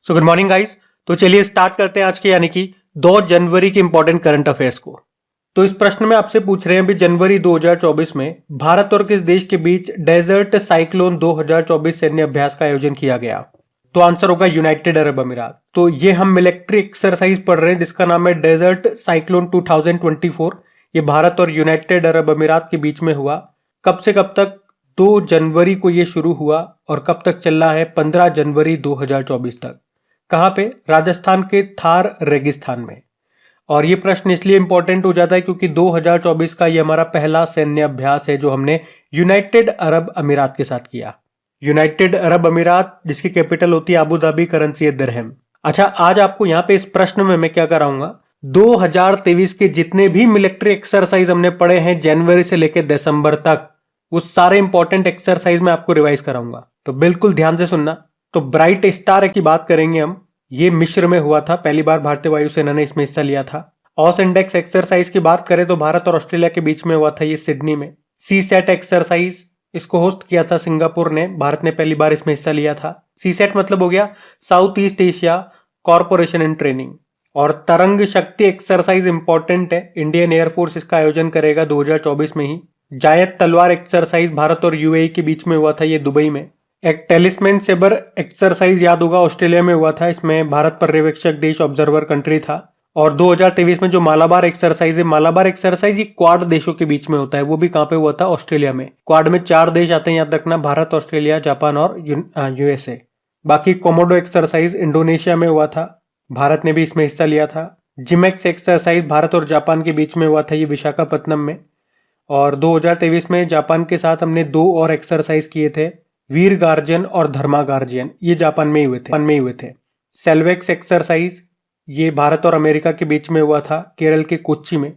So good morning guys. तो चलिए start करते हैं आज के यानी कि 2 जनवरी के इंपॉर्टेंट करंट अफेयर्स को। तो इस प्रश्न में आपसे पूछ रहे हैं भी जनवरी 2024 में भारत और किस देश के बीच डेजर्ट साइक्लोन 2024 सैन्य अभ्यास का आयोजन किया गया। तो आंसर होगा यूनाइटेड अरब अमीरात। तो ये हम मिलिट्री एक्सरसाइज पढ़ रहे हैं जिसका नाम है डेजर्ट साइक्लोन 2024। ये भारत और यूनाइटेड अरब अमीरात के बीच में हुआ। कब से कब तक? 2 जनवरी को ये शुरू हुआ और कब तक चल रहा है? 15 जनवरी 2024 तक। कहां पे? राजस्थान के थार रेगिस्तान में। और ये प्रश्न इसलिए इंपॉर्टेंट हो जाता है क्योंकि 2024 का ये हमारा पहला सैन्य अभ्यास है जो हमने यूनाइटेड अरब अमीरात के साथ किया। यूनाइटेड अरब अमीरात जिसकी कैपिटल होती है अबू धाबी, करेंसी है दिरहम। अच्छा, आज आपको यहाँ पे इस प्रश्न में मैं क्या कराऊंगा, 2023 के जितने भी मिलिट्री एक्सरसाइज हमने पढ़े हैं जनवरी से लेकर दिसंबर तक, वो सारे इंपॉर्टेंट एक्सरसाइज मैं आपको रिवाइज कराऊंगा। तो बिल्कुल ध्यान से सुनना। तो ब्राइट स्टार की बात करेंगे हम। ये मिस्र में हुआ था, पहली बार भारतीय वायुसेना ने इसमें हिस्सा लिया था। ऑस इंडेक्स एक्सरसाइज की बात करें तो भारत और ऑस्ट्रेलिया के बीच में हुआ था, ये सिडनी में। सी सेट एक्सरसाइज, इसको होस्ट किया था सिंगापुर ने, भारत ने पहली बार इसमें हिस्सा लिया था। सी सेट मतलब हो गया south east Asia corporation in training. और तरंग शक्ति एक्सरसाइज इंपॉर्टेंट है, इंडियन एयरफोर्स इसका आयोजन करेगा 2024 में ही। जायद तलवार एक्सरसाइज भारत और यूएई के बीच में हुआ था, ये दुबई में। एक टेलिस्मैन सेबर एक्सरसाइज याद होगा, ऑस्ट्रेलिया में हुआ था, इसमें भारत पर्यवेक्षक देश ऑब्जर्वर कंट्री था। और 2023 में जो मालाबार एक्सरसाइज है, मालाबार एक्सरसाइज ये क्वाड देशों के बीच में होता है, वो भी कहां पे हुआ था? ऑस्ट्रेलिया में। क्वाड में 4 देश आते हैं, याद रखना, भारत, ऑस्ट्रेलिया, जापान और यूएसए। बाकी कोमोडो एक्सरसाइज इंडोनेशिया में हुआ था, भारत ने भी इसमें हिस्सा लिया था। जिमेक्स एक्सरसाइज भारत और जापान के बीच में हुआ था, ये विशाखापत्तनम में। और 2023 में जापान के साथ हमने 2 और एक्सरसाइज किए थे, वीर गार्जियन और धर्मा गार्जियन, ये जापान में ही हुए थे। सेल्वेक्स एक्सरसाइज ये भारत और अमेरिका के बीच में हुआ था, केरल के कोच्चि में।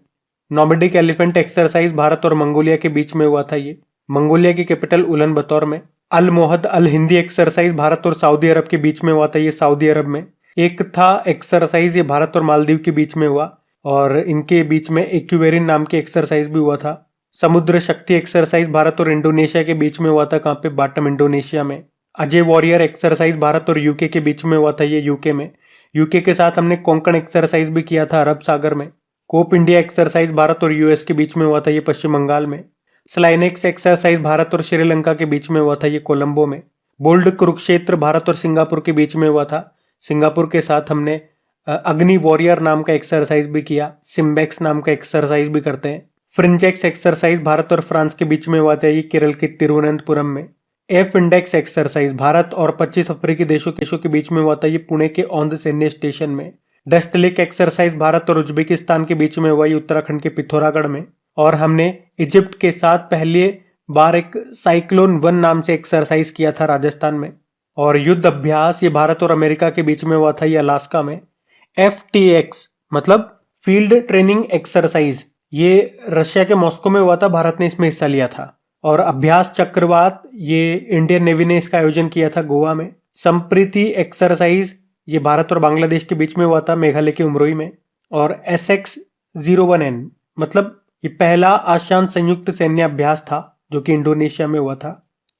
नोमेडिक एलिफेंट एक्सरसाइज भारत और मंगोलिया के बीच में हुआ था, ये मंगोलिया की कैपिटल उलन बतौर में। अल मोहद अल हिंदी एक्सरसाइज भारत और सऊदी अरब के बीच में हुआ था, ये सऊदी अरब में। एक था एक्सरसाइज ये भारत और मालदीव के बीच में हुआ और इनके बीच में एक्यूवेरिन नाम की एक्सरसाइज भी हुआ था। समुद्र शक्ति एक्सरसाइज भारत और इंडोनेशिया के बीच में हुआ था, कहां पे? बाटम इंडोनेशिया में। अजय वॉरियर एक्सरसाइज भारत और यूके के बीच में हुआ था, ये यूके में। यूके के साथ हमने कोंकण एक्सरसाइज भी किया था अरब सागर में। कोप इंडिया एक्सरसाइज भारत और यूएस के बीच में हुआ था, ये पश्चिम बंगाल में। स्लाइनेक्स एक्सरसाइज भारत और श्रीलंका के बीच में हुआ था, ये कोलंबो में। बोल्ड कुरुक्षेत्र भारत और सिंगापुर के बीच में हुआ था, सिंगापुर के साथ हमने अग्नि वॉरियर नाम का एक्सरसाइज भी किया, सिम्बेक्स नाम का एक्सरसाइज भी करते हैं। फ्रिंजेक्स एक्सरसाइज भारत और फ्रांस के बीच में हुआ था, ये केरल के तिरुवनंतपुरम में। एफ इंडेक्स एक्सरसाइज भारत और 25 अफ्रीकी देशों के बीच में हुआ था, ये पुणे के औंध सैन्य स्टेशन में। डस्टलिक एक्सरसाइज भारत और उज्बेकिस्तान के बीच में हुआ, ये उत्तराखंड के पिथौरागढ़ में। और हमने इजिप्ट के साथ पहली बार एक साइक्लोन 1 नाम से एक्सरसाइज किया था राजस्थान में। और युद्ध अभ्यास ये भारत और अमेरिका के बीच में हुआ था, ये अलास्का में। FTX मतलब फील्ड ट्रेनिंग एक्सरसाइज, ये रशिया के मॉस्को में हुआ था, भारत ने इसमें हिस्सा लिया था। और अभ्यास चक्रवात ये इंडियन नेवी ने इसका आयोजन किया था गोवा में। संप्रीति एक्सरसाइज ये भारत और बांग्लादेश के बीच में हुआ था, मेघालय के उमरोई में। और SX-01N मतलब ये पहला आसियान संयुक्त सैन्य अभ्यास था जो कि इंडोनेशिया में हुआ था।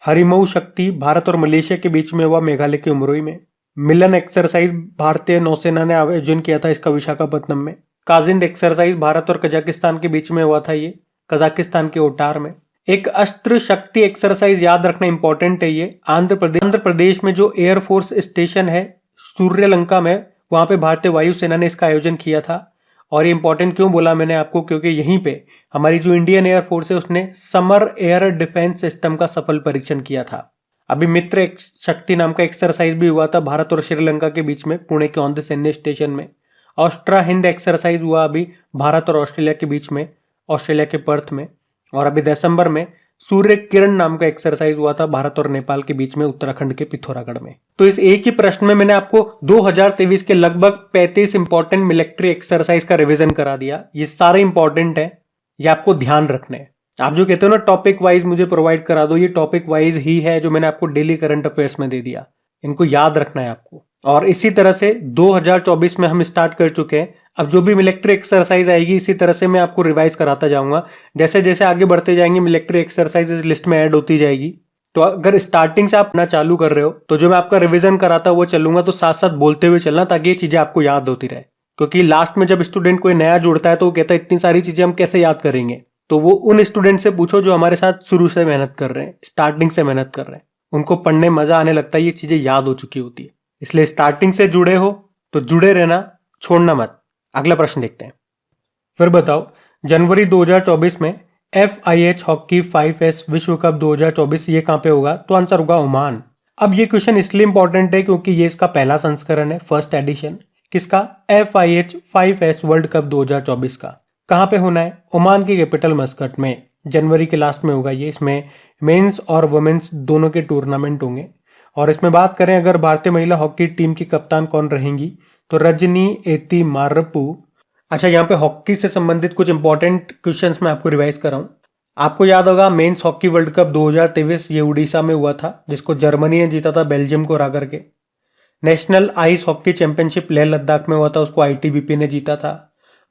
हरिमऊ शक्ति भारत और मलेशिया के बीच में हुआ, मेघालय के उमरोई में। मिलन एक्सरसाइज भारतीय नौसेना ने आयोजन किया था इसका विशाखापत्तनम में। काजिंद एक्सरसाइज भारत और कजाकिस्तान के बीच में हुआ था, ये कजाकिस्तान के ओटार में। एक अस्त्र शक्ति एक्सरसाइज याद रखना इंपॉर्टेंट है, ये आंध्र प्रदेश में जो एयरफोर्स स्टेशन है सूर्यलंका में, वहां पे भारतीय वायुसेना ने इसका आयोजन किया था। और ये इंपॉर्टेंट क्यों बोला मैंने आपको, क्योंकि यहीं पे हमारी जो इंडियन एयरफोर्स है उसने समर एयर डिफेंस सिस्टम का सफल परीक्षण किया था। अभी मित्र शक्ति नाम का एक्सरसाइज भी हुआ था भारत और श्रीलंका के बीच में, पुणे के औंध सैन्य स्टेशन में। ऑस्ट्रा हिंद एक्सरसाइज हुआ अभी भारत और ऑस्ट्रेलिया के बीच में, ऑस्ट्रेलिया के पर्थ में। और अभी दिसंबर में सूर्य किरण नाम का एक्सरसाइज हुआ था भारत और नेपाल के बीच में, उत्तराखंड के पिथौरागढ़ में। तो इस एक ही प्रश्न में मैंने आपको 2023 के लगभग 35 इंपॉर्टेंट मिलिट्री एक्सरसाइज का रिवीजन करा दिया। ये सारे इंपॉर्टेंट है, ये आपको ध्यान रखने हैं। आप जो कहते हो ना टॉपिक वाइज मुझे प्रोवाइड करा दो, ये टॉपिक वाइज ही है जो मैंने आपको डेली करंट अफेयर्स में दे दिया, इनको याद रखना है आपको। और इसी तरह से 2024 में हम स्टार्ट कर चुके हैं। अब जो भी मिलिट्री एक्सरसाइज आएगी इसी तरह से मैं आपको रिवाइज कराता जाऊंगा। जैसे जैसे आगे बढ़ते जाएंगे मिलिट्री एक्सरसाइजेज लिस्ट में ऐड होती जाएगी। तो अगर स्टार्टिंग से आप ना चालू कर रहे हो तो जो मैं आपका रिवीजन कराता हूँ वो चलूंगा, तो साथ साथ बोलते हुए चलना ताकि ये चीजें आपको याद होती रहे। क्योंकि लास्ट में जब स्टूडेंट कोई नया जुड़ता है तो वो कहता है इतनी सारी चीजें हम कैसे याद करेंगे। तो वो उन स्टूडेंट से पूछो जो हमारे साथ शुरू से मेहनत कर रहे हैं, स्टार्टिंग से मेहनत कर रहे हैं, उनको पढ़ने मजा आने लगता है, ये चीजें याद हो चुकी होती है। इसलिए स्टार्टिंग से जुड़े हो तो जुड़े रहना, छोड़ना मत। अगला प्रश्न देखते हैं। फिर बताओ, जनवरी 2024 में FIH हॉकी 5S विश्व कप 2024 ये कहां पे होगा? तो आंसर होगा ओमान। अब ये क्वेश्चन इसलिए इंपॉर्टेंट है क्योंकि ये इसका पहला संस्करण है, फर्स्ट एडिशन। किसका? FIH 5S वर्ल्ड कप 2024 का। कहां पे होना है? ओमान की कैपिटल मस्कट में। जनवरी के लास्ट में होगा ये। इसमें मेंस और वुमेन्स दोनों के टूर्नामेंट होंगे। और इसमें बात करें अगर भारतीय महिला हॉकी टीम की कप्तान कौन रहेंगी, तो रजनी एती मारप्पू। अच्छा, यहाँ पे हॉकी से संबंधित कुछ इंपॉर्टेंट क्वेश्चंस मैं आपको रिवाइज कर रहा हूँ। आपको याद होगा मेंस हॉकी वर्ल्ड कप 2023 ये उड़ीसा में हुआ था, जिसको जर्मनी ने जीता था बेल्जियम को हरा करके। National ice hockey championship Leh Ladakh में हुआ था, उसको ITBP ने जीता था।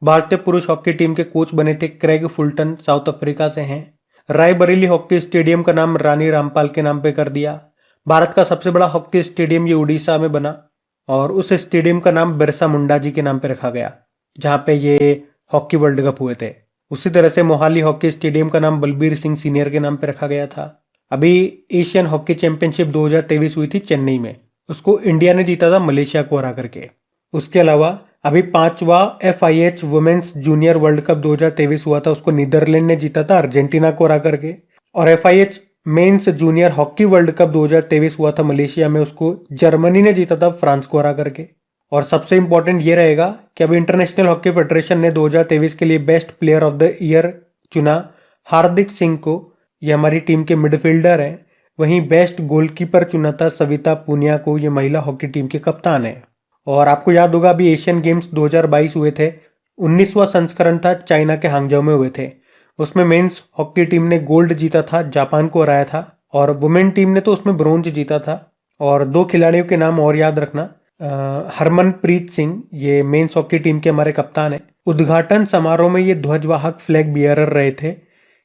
भारतीय पुरुष हॉकी टीम के कोच बने थे क्रेग फुलटन, साउथ अफ्रीका से हैं। रायबरेली हॉकी स्टेडियम का नाम रानी रामपाल के नाम पे कर दिया। भारत का सबसे बड़ा हॉकी स्टेडियम ये उड़ीसा में बना और उस स्टेडियम का नाम बिरसा मुंडा जी के नाम पे रखा गया, जहां पे ये हॉकी वर्ल्ड कप हुए थे। उसी तरह से मोहाली हॉकी स्टेडियम का नाम बलबीर सिंह सीनियर के नाम पे रखा गया था। अभी एशियन हॉकी चैंपियनशिप 2023 हुई थी चेन्नई में, उसको इंडिया ने जीता था मलेशिया को हरा करके। उसके अलावा अभी 5वां FIH women's junior world cup 2023 हुआ था, उसको नीदरलैंड ने जीता था अर्जेंटीना को हरा करके। और FIH mains junior hockey world cup 2023 हुआ था मलेशिया में, उसको जर्मनी ने जीता था फ्रांस को हरा करके। और सबसे इंपॉर्टेंट ये रहेगा कि अभी इंटरनेशनल हॉकी फेडरेशन ने 2023 के लिए best player of the year चुना हार्दिक सिंह को, ये हमारी टीम के मिडफील्डर हैं। वहीं बेस्ट गोलकीपर चुना था सविता पुनिया को, ये महिला हॉकी टीम के कप्तान है। और आपको याद होगा अभी एशियन गेम्स 2022 हुए थे, 19वां संस्करण था, चाइना के हांगझाओ में हुए थे। उसमें मेंस हॉकी टीम ने गोल्ड जीता था, जापान को हराया था। और वुमेन टीम ने तो उसमें ब्रोंज जीता था। और 2 खिलाड़ियों के नाम और याद रखना, हरमनप्रीत सिंह ये मेंस हॉकी टीम के हमारे कप्तान है। उद्घाटन समारोह में ये ध्वजवाहक फ्लैग बियरर रहे थे।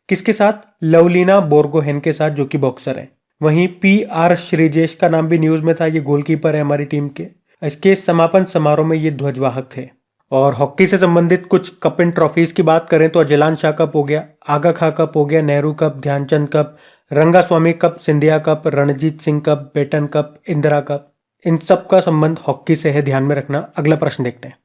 किसके साथ? लवलीना बोर्गोहेन के साथ, जो कि बॉक्सर है। वहीं PR श्रीजेश का नाम भी न्यूज में था, ये गोलकीपर है हमारी टीम के। इसके समापन समारोह में ये ध्वजवाहक थे। और हॉकी से संबंधित कुछ कप एंड ट्रॉफीज की बात करें तो अजलान शाह कप हो गया, आगा खां कप हो गया, Nehru cup, Dhyanchand cup, Rangaswamy cup, Scindia cup, Ranjit Singh cup, Beighton cup, Indira cup, इन सब का संबंध हॉकी से है, ध्यान में रखना। अगला प्रश्न देखते हैं।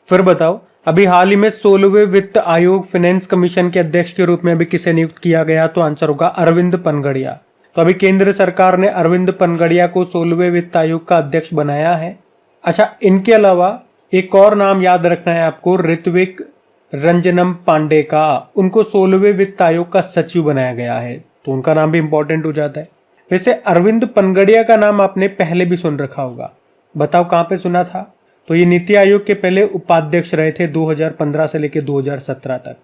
फिर बताओ, अभी हाल ही में 16वें वित्त आयोग फाइनेंस कमीशन के अध्यक्ष के रूप में अभी किसे नियुक्त किया गया? तो आंसर होगा अरविंद पनगड़िया। तो अभी केंद्र सरकार ने अरविंद पनगड़िया को 16वें वित्त आयोग का अध्यक्ष बनाया है। अच्छा, इनके अलावा एक और नाम याद रखना है आपको, ऋत्विक रंजनम पांडे का। उनको 16वें वित्त आयोग का सचिव बनाया गया है, तो उनका नाम भी इंपॉर्टेंट हो जाता है। वैसे अरविंद पनगड़िया का नाम आपने पहले भी सुन रखा होगा, बताओ कहां पे सुना था? तो ये नीति आयोग के पहले उपाध्यक्ष रहे थे 2015 से लेकर 2017 तक।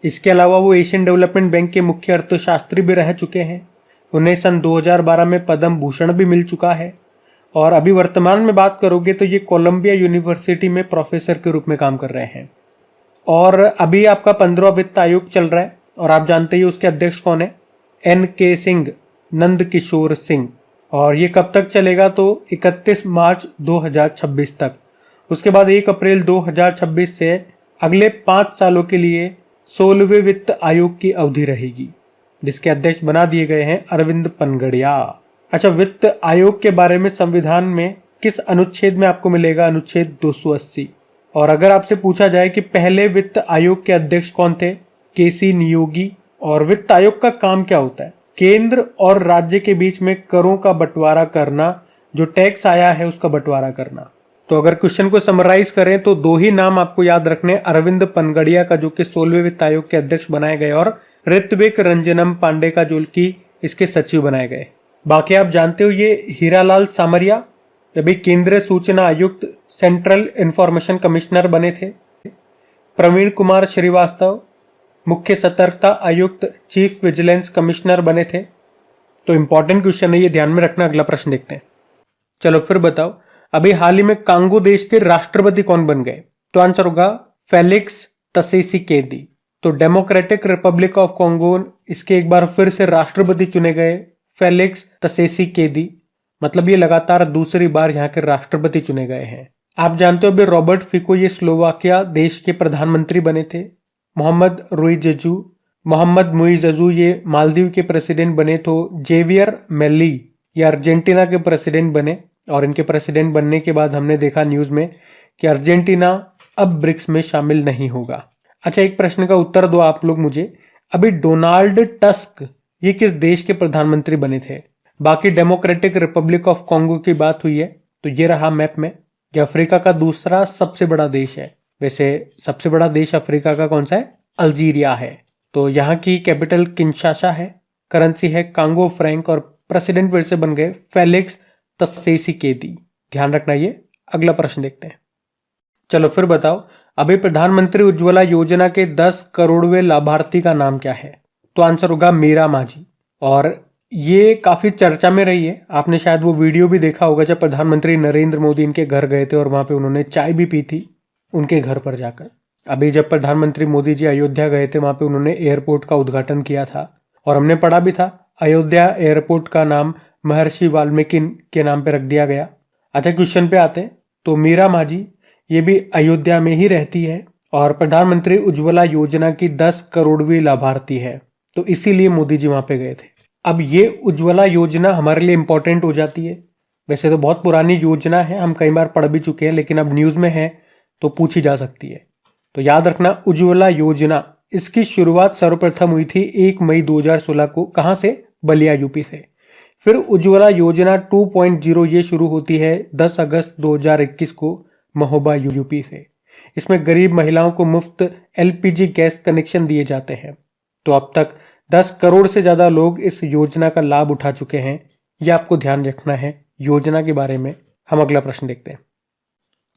इसके अलावा वो एशियन डेवलपमेंट बैंक के मुख्य अर्थशास्त्री भी रह चुके हैं। उन्हें सन 2012 में पद्म भूषण भी मिल चुका है। और अभी वर्तमान में बात करोगे तो ये कोलंबिया यूनिवर्सिटी में प्रोफेसर के रूप में काम कर रहे हैं। और अभी आपका 15वां वित्त आयोग चल रहा है और आप जानते ही उसके अध्यक्ष कौन है? NK सिंह, नंद किशोर सिंह। और ये कब तक चलेगा? तो 31 मार्च 2026 तक। उसके बाद 1 अप्रैल 2026 से अगले 5 सालों के लिए 16वें वित्त आयोग की अवधि रहेगी, जिसके अध्यक्ष बना दिए गए हैं अरविंद पनगड़िया। अच्छा, वित्त आयोग के बारे में संविधान में किस अनुच्छेद में आपको मिलेगा? अनुच्छेद 280। और अगर आपसे पूछा जाए कि पहले वित्त आयोग के अध्यक्ष कौन थे? KC नियोगी। और वित्त आयोग का काम क्या होता है? केंद्र और राज्य के बीच में करों का बंटवारा करना, जो टैक्स आया है उसका बंटवारा करना। तो अगर क्वेश्चन को समराइज करें तो 2 ही नाम आपको याद रखने, अरविंद पनगड़िया का जो कि 16वें वित्त आयोग के अध्यक्ष बनाए गए, और ऋत्विक रंजनम पांडे का जो कि इसके सचिव बनाए गए। बाकी आप जानते हो ये हीरालाल सामरिया अभी केंद्रीय सूचना आयुक्त, सेंट्रल इंफॉर्मेशन कमिश्नर बने थे। प्रवीण कुमार श्रीवास्तव मुख्य सतर्कता आयुक्त, चीफ विजिलेंस कमिश्नर बने थे। तो इंपॉर्टेंट क्वेश्चन है ये, ध्यान में रखना। अगला प्रश्न देखते हैं। चलो फिर बताओ, अभी हाल ही में कांगो देश के राष्ट्रपति कौन बन गए? तो आंसर होगा फेलिक्स त्शिसेकेदी। तो डेमोक्रेटिक रिपब्लिक ऑफ कांगो इसके एक बार फिर से राष्ट्रपति चुने गए फेलिक्स त्सेसीकेदी, मतलब ये लगातार दूसरी बार यहाँ के राष्ट्रपति चुने गए हैं। आप जानते हो अभी रॉबर्ट फिको ये स्लोवाकिया देश के प्रधानमंत्री बने थे। मोहम्मद मुइज़जू ये मालदीव के प्रेसिडेंट बने। तो जेवियर मेली ये अर्जेंटीना के प्रेसिडेंट बने, और इनके प्रेसिडेंट बनने के बाद हमने देखा न्यूज में कि अर्जेंटीना अब ब्रिक्स में शामिल नहीं होगा। अच्छा, एक प्रश्न का उत्तर दो आप लोग मुझे, अभी डोनाल्ड टस्क ये किस देश के प्रधानमंत्री बने थे? बाकी डेमोक्रेटिक रिपब्लिक ऑफ कॉन्गो की बात हुई है, तो ये रहा मैप में कि अफ्रीका का दूसरा सबसे बड़ा देश है। वैसे सबसे बड़ा देश अफ्रीका का कौन सा है? अल्जीरिया है। तो यहाँ की कैपिटल किंशासा है, करेंसी है कांगो फ्रैंक, और प्रेसिडेंट फिर से बन गए फेलिक्स त्सेसीकेदी। ध्यान रखना ये। अगला प्रश्न देखते हैं। चलो फिर बताओ, अभी प्रधानमंत्री उज्ज्वला योजना के 10 करोड़वें लाभार्थी का नाम क्या है? तो आंसर होगा मीरा माझी। और ये काफी चर्चा में रही है। आपने शायद वो वीडियो भी देखा होगा जब प्रधानमंत्री नरेंद्र मोदी इनके घर गए थे और वहां पे उन्होंने चाय भी पी थी उनके घर पर जाकर। अभी जब प्रधानमंत्री मोदी जी अयोध्या गए थे वहां पे उन्होंने एयरपोर्ट का उद्घाटन किया था, और हमने पढ़ा भी था अयोध्या एयरपोर्ट का नाम महर्षि वाल्मीकि के नाम पे रख दिया गया। अच्छा, क्वेश्चन पे आते हैं। तो मीरा माझी ये भी अयोध्या में ही रहती है और प्रधानमंत्री उज्ज्वला योजना की 10 करोड़वीं लाभार्थी है, तो इसीलिए मोदी जी वहां पे गए थे। अब ये उज्ज्वला योजना हमारे लिए इंपॉर्टेंट हो जाती है। वैसे तो बहुत पुरानी योजना है, हम कई बार पढ़ भी चुके हैं, लेकिन अब न्यूज में है तो पूछी जा सकती है। तो याद रखना, उज्ज्वला योजना इसकी शुरुआत सर्वप्रथम हुई थी 1 मई 2016 को। कहां से? बलिया यूपी से। फिर उज्ज्वला योजना 2.0 ये शुरू होती है 10 अगस्त 2021 को महोबा यूपी से। इसमें गरीब महिलाओं को मुफ्त एलपीजी गैस कनेक्शन दिए जाते हैं। तो अब तक 10 करोड़ से ज्यादा लोग इस योजना का लाभ उठा चुके हैं। यह आपको ध्यान रखना है योजना के बारे में। हम अगला प्रश्न देखते हैं।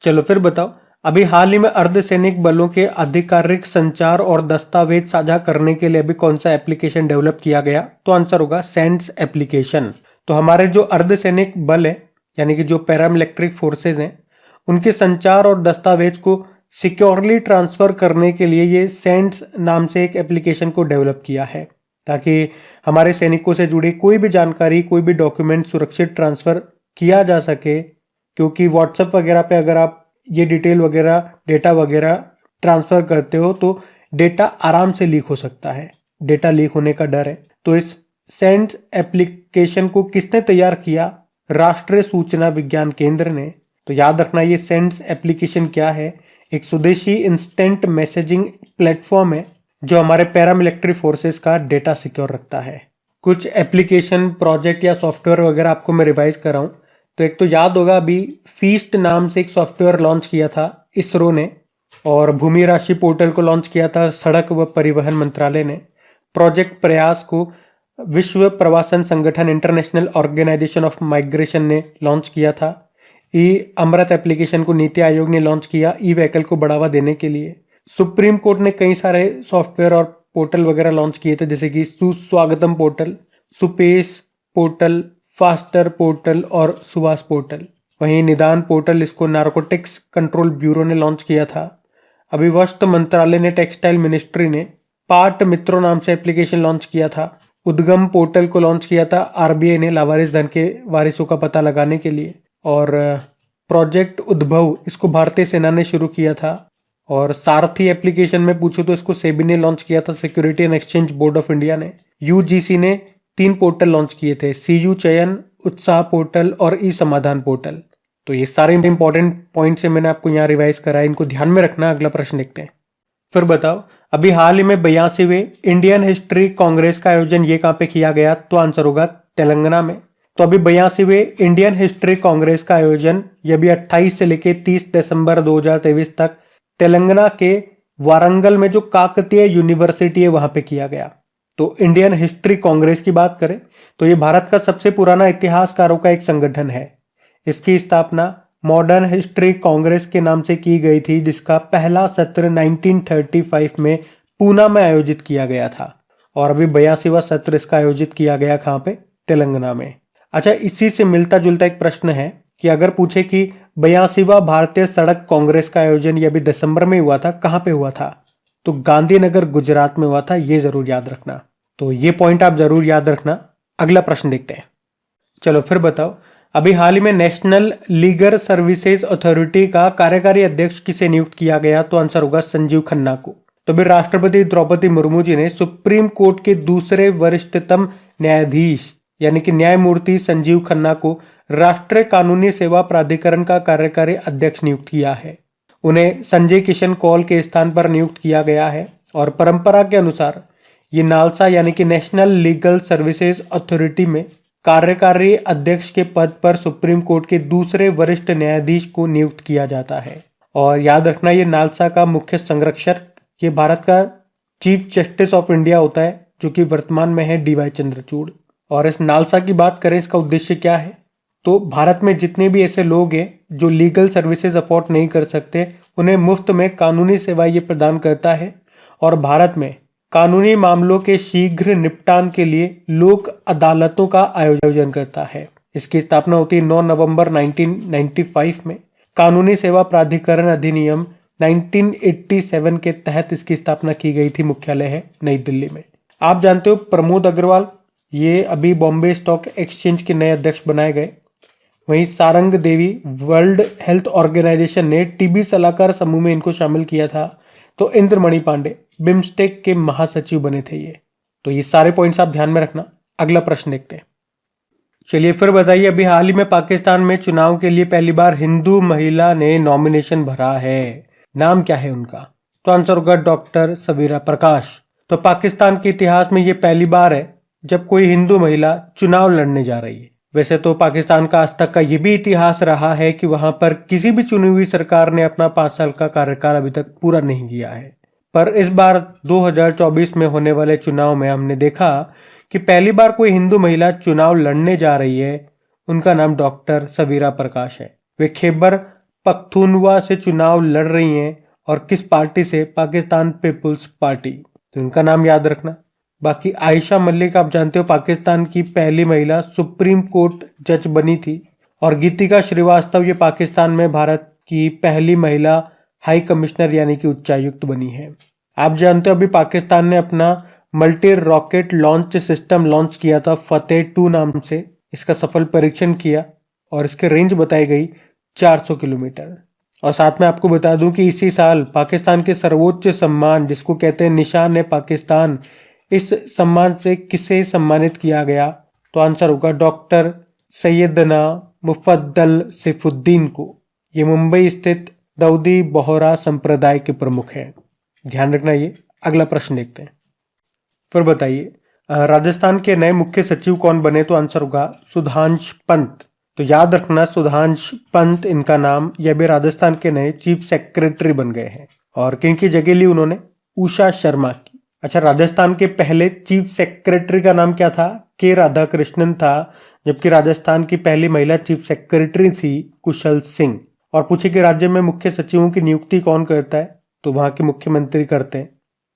चलो फिर बताओ, अभी हाल ही में अर्धसैनिक बलों के आधिकारिक संचार और दस्तावेज साझा करने के लिए अभी कौन सा एप्लीकेशन डेवलप किया गया? तो आंसर होगा सेंड्स एप्लीकेशन। तो हमारे जो अर्धसैनिक बल है, यानी कि जो पैरामिलिट्री फोर्सेज हैं, उनके संचार और दस्तावेज को सिक्योरली ट्रांसफर करने के लिए ये सेंड्स नाम से एक एप्लीकेशन को डेवलप किया है, ताकि हमारे सैनिकों से जुड़ी कोई भी जानकारी, कोई भी डॉक्यूमेंट सुरक्षित ट्रांसफर किया जा सके। क्योंकि व्हाट्सएप वगैरह पे अगर आप ये डिटेल वगैरह, डेटा वगैरह ट्रांसफर करते हो तो डेटा आराम से लीक हो सकता है, डेटा लीक होने का डर है। तो इस सेंड्स एप्लीकेशन को किसने तैयार किया? राष्ट्रीय सूचना विज्ञान केंद्र ने। तो याद रखना, ये सेंड्स एप्लीकेशन क्या है? एक स्वदेशी इंस्टेंट मैसेजिंग प्लेटफॉर्म है जो हमारे पैरामिलिट्री फोर्सेस का डेटा सिक्योर रखता है। कुछ एप्लीकेशन, प्रोजेक्ट या सॉफ्टवेयर वगैरह आपको मैं रिवाइज कर रहा हूँ। तो एक तो याद होगा, अभी फीस्ट नाम से एक सॉफ्टवेयर लॉन्च किया था इसरो ने, और भूमि राशि पोर्टल को लॉन्च किया था सड़क व परिवहन मंत्रालय ने। प्रोजेक्ट प्रयास को विश्व प्रवासन संगठन इंटरनेशनल ऑर्गेनाइजेशन ऑफ माइग्रेशन ने लॉन्च किया था। ई अमृत एप्लीकेशन को नीति आयोग ने लॉन्च किया ई व्हीकल को बढ़ावा देने के लिए। सुप्रीम कोर्ट ने कई सारे सॉफ्टवेयर और पोर्टल वगैरह लॉन्च किए थे, जैसे कि Suswagatam portal, SUPACE portal, FASTER portal और सुवास पोर्टल। वहीं निदान पोर्टल, इसको नारकोटिक्स कंट्रोल ब्यूरो ने लॉन्च किया था। अभी वस्त्र मंत्रालय ने, टेक्सटाइल मिनिस्ट्री ने पाट मित्रों नाम से एप्लीकेशन लॉन्च किया था। उद्गम पोर्टल को लॉन्च किया था आरबीआई ने लावारिस धन के वारिसों का पता लगाने के लिए। और प्रोजेक्ट उद्भव, इसको भारतीय सेना ने शुरू किया था। और सारथी एप्लीकेशन में पूछूं तो इसको सेबी ने लॉन्च किया था, security and exchange board of India ने। यूजीसी ने 3 पोर्टल लॉन्च किए थे, सीयू चयन, उत्साह पोर्टल और ई समाधान पोर्टल। तो ये सारे इंपॉर्टेंट पॉइंट्स है, मैंने आपको यहाँ रिवाइज करा है, इनको ध्यान में रखना। अगला प्रश्न देखते हैं। फिर बताओ, अभी हाल ही में 82वें इंडियन हिस्ट्री कांग्रेस का आयोजन ये कहाँ पे किया गया? तो आंसर होगा तेलंगाना में। तो अभी 82वें इंडियन हिस्ट्री कांग्रेस का आयोजन ये भी 28 से लेके 30 दिसंबर 2023 तक तेलंगाना के वारंगल में जो काकतीय यूनिवर्सिटी है वहां पे किया गया। तो इंडियन हिस्ट्री कांग्रेस की बात करें तो ये भारत का सबसे पुराना इतिहासकारों का एक संगठन है। इसकी स्थापना मॉडर्न हिस्ट्री कांग्रेस के नाम से की गई थी, जिसका पहला सत्र 1935 में पूना में आयोजित किया गया था। और अभी 82वां सत्र इसका आयोजित किया गया कहाँ पे? तेलंगाना में। अच्छा, इसी से मिलता जुलता एक प्रश्न है कि अगर पूछे कि 82वां भारतीय सड़क कांग्रेस का आयोजन ये अभी दिसंबर में हुआ था, कहाँ पे हुआ था? तो गांधीनगर गुजरात में हुआ था। ये जरूर याद रखना। तो ये पॉइंट आप जरूर याद रखना अगला प्रश्न देखते हैं। चलो फिर बताओ, अभी हाल ही में नेशनल लीगल सर्विसेज अथॉरिटी का कार्यकारी अध्यक्ष किसे नियुक्त किया गया? तो आंसर होगा संजीव खन्ना को। तो भी राष्ट्रपति द्रौपदी मुर्मू जी ने सुप्रीम कोर्ट के दूसरे वरिष्ठतम न्यायाधीश यानी कि न्यायमूर्ति संजीव खन्ना को राष्ट्रीय कानूनी सेवा प्राधिकरण का कार्यकारी अध्यक्ष नियुक्त किया है। उन्हें संजय किशन कौल के स्थान पर नियुक्त किया गया है और परंपरा के अनुसार ये नालसा यानी कि नेशनल लीगल सर्विसेज अथॉरिटी में कार्यकारी अध्यक्ष के पद पर सुप्रीम कोर्ट के दूसरे वरिष्ठ न्यायाधीश को नियुक्त किया जाता है। और याद रखना, ये नालसा का मुख्य संरक्षक ये भारत का चीफ जस्टिस ऑफ इंडिया होता है, जो कि वर्तमान में है DY चंद्रचूड़। और इस नालसा की बात करें, इसका उद्देश्य क्या है? तो भारत में जितने भी ऐसे लोग हैं जो लीगल सर्विसेज अफोर्ड नहीं कर सकते, उन्हें मुफ्त में कानूनी सेवा ये प्रदान करता है और भारत में कानूनी मामलों के शीघ्र निपटान के लिए लोक अदालतों का आयोजन करता है। इसकी स्थापना होती है 9 नवंबर 1995 में। कानूनी सेवा प्राधिकरण अधिनियम 1987 के तहत इसकी स्थापना की गई थी। मुख्यालय है नई दिल्ली में। आप जानते हो प्रमोद अग्रवाल, ये अभी बॉम्बे स्टॉक एक्सचेंज के नए अध्यक्ष बनाए गए। वहीं सारंग देवी, वर्ल्ड हेल्थ ऑर्गेनाइजेशन ने टीबी सलाहकार समूह में इनको शामिल किया था। तो इंद्रमणि पांडे बिम्स्टेक के महासचिव बने थे ये। तो ये सारे पॉइंट्स आप ध्यान में रखना। अगला प्रश्न देखते हैं। चलिए फिर बताइए, अभी हाल ही में पाकिस्तान में चुनाव के लिए पहली बार हिंदू महिला ने नॉमिनेशन भरा है। नाम क्या है उनका? तो आंसर होगा डॉक्टर सवीरा प्रकाश। तो पाकिस्तान के इतिहास में ये पहली बार है जब कोई हिंदू महिला चुनाव लड़ने जा रही है। वैसे तो पाकिस्तान का आज तक का ये भी इतिहास रहा है कि वहां पर किसी भी चुनी हुई सरकार ने अपना 5 साल का कार्यकाल अभी तक पूरा नहीं किया है। पर इस बार 2024 में होने वाले चुनाव में हमने देखा कि पहली बार कोई हिंदू महिला चुनाव लड़ने जा रही है। उनका नाम डॉक्टर सवीरा प्रकाश है। वे खैबर पख्तूनवा से चुनाव लड़ रही हैं और किस पार्टी से? पाकिस्तान पीपुल्स पार्टी। तो उनका नाम याद रखना। बाकी आयशा मलिक, आप जानते हो पाकिस्तान की पहली महिला सुप्रीम कोर्ट जज बनी थी। और गीतिका श्रीवास्तव ये पाकिस्तान में भारत की पहली महिला हाई कमिश्नर यानी कि उच्चायुक्त बनी है। आप जानते हो अभी पाकिस्तान ने अपना multi rocket launch system launch किया था फतेह 2 नाम से। इसका सफल परीक्षण किया और इसकी रेंज बताई गई 400 किलोमीटर। और साथ में आपको बता दूं कि इसी साल पाकिस्तान के सर्वोच्च सम्मान जिसको कहते हैं निशान ए पाकिस्तान, इस सम्मान से किसे सम्मानित किया गया? तो आंसर होगा डॉक्टर सैयदना मुफद्दल सैफुद्दीन को। ये मुंबई स्थित दाऊदी बोहरा संप्रदाय के प्रमुख हैं। ध्यान रखना ये। अगला प्रश्न देखते हैं। फिर बताइए, राजस्थान के नए मुख्य सचिव कौन बने? तो आंसर होगा सुधांश पंत। तो याद रखना, सुधांश पंत इनका नाम। यह भी राजस्थान के नए चीफ सेक्रेटरी बन गए हैं। और किनकी जगह ली उन्होंने? उषा शर्मा की। अच्छा, राजस्थान के पहले चीफ सेक्रेटरी का नाम क्या था? के राधाकृष्णन था, जबकि राजस्थान की पहली महिला चीफ सेक्रेटरी थी कुशल सिंह। और पूछे कि राज्य में मुख्य सचिवों की नियुक्ति कौन करता है? तो वहां के मुख्यमंत्री करते हैं।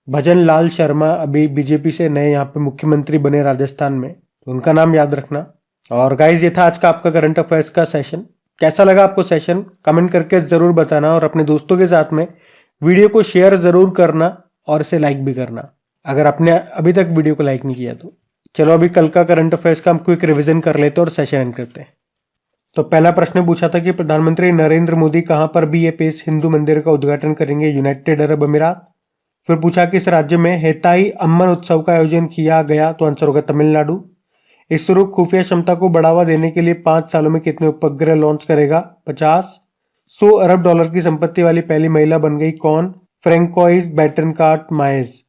भजन लाल शर्मा अभी बीजेपी से नए यहाँ पे मुख्यमंत्री बने राजस्थान में, तो उनका नाम याद रखना। और गाइज, ये था आज का आपका करंट अफेयर्स का सेशन। कैसा लगा आपको सेशन? कमेंट करके जरूर बताना और अपने दोस्तों के साथ में वीडियो को शेयर जरूर करना और इसे लाइक भी करना अगर आपने अभी तक वीडियो को लाइक नहीं किया तो। चलो अभी कल का करंट अफेयर्स का हम क्विक रिवीजन कर लेते हैं और सेशन एंड करते हैं। तो पहला प्रश्न पूछा था कि प्रधानमंत्री नरेंद्र मोदी कहां पर BAPS हिंदू मंदिर का उद्घाटन करेंगे? यूनाइटेड अरब अमीरात। फिर पूछा किस राज्य में हेताई अम्मन उत्सव का आयोजन किया गया? तो आंसर होगा तमिलनाडु। इसरो खुफिया क्षमता को बढ़ावा देने के लिए 5 सालों में कितने उपग्रह लॉन्च करेगा? 50। $100 अरब की संपत्ति वाली पहली महिला बन गई कौन? फ्रेंकोइस बेटनकार्ट मायज।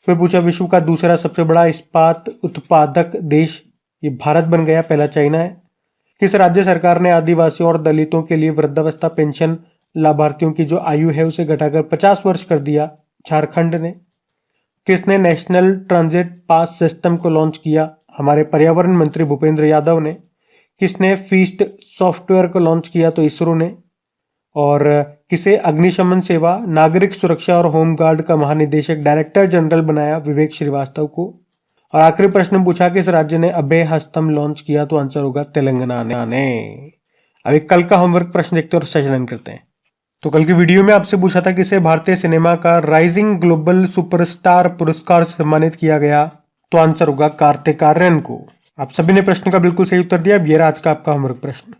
फिर पूछा विश्व का दूसरा सबसे बड़ा इस्पात उत्पादक देश? ये भारत बन गया, पहला चाइना है। किस राज्य सरकार ने आदिवासियों और दलितों के लिए वृद्धावस्था पेंशन लाभार्थियों की जो आयु है उसे घटाकर 50 वर्ष कर दिया? झारखंड ने। किसने नेशनल ट्रांजिट पास सिस्टम को लॉन्च किया? हमारे पर्यावरण मंत्री भूपेंद्र यादव ने। किसने फीस्ट सॉफ्टवेयर को लॉन्च किया? तो इसरो ने। और किसे अग्निशमन सेवा, नागरिक सुरक्षा और होमगार्ड का महानिदेशक डायरेक्टर जनरल बनाया? विवेक श्रीवास्तव को। और आखिरी प्रश्न पूछा किस राज्य ने अभय हस्तम लॉन्च किया? तो आंसर होगा तेलंगाना ने। अभी कल का होमवर्क प्रश्न देखते हैं और सेशन एंड करते हैं। तो कल की वीडियो में आपसे पूछा था किसे भारतीय सिनेमा का राइजिंग ग्लोबल सुपरस्टार पुरस्कार से सम्मानित किया गया? तो आंसर होगा कार्तिक आर्यन को। आप सभी ने प्रश्न का बिल्कुल सही उत्तर दिया। अब ये रहा आज का आपका होमवर्क प्रश्न।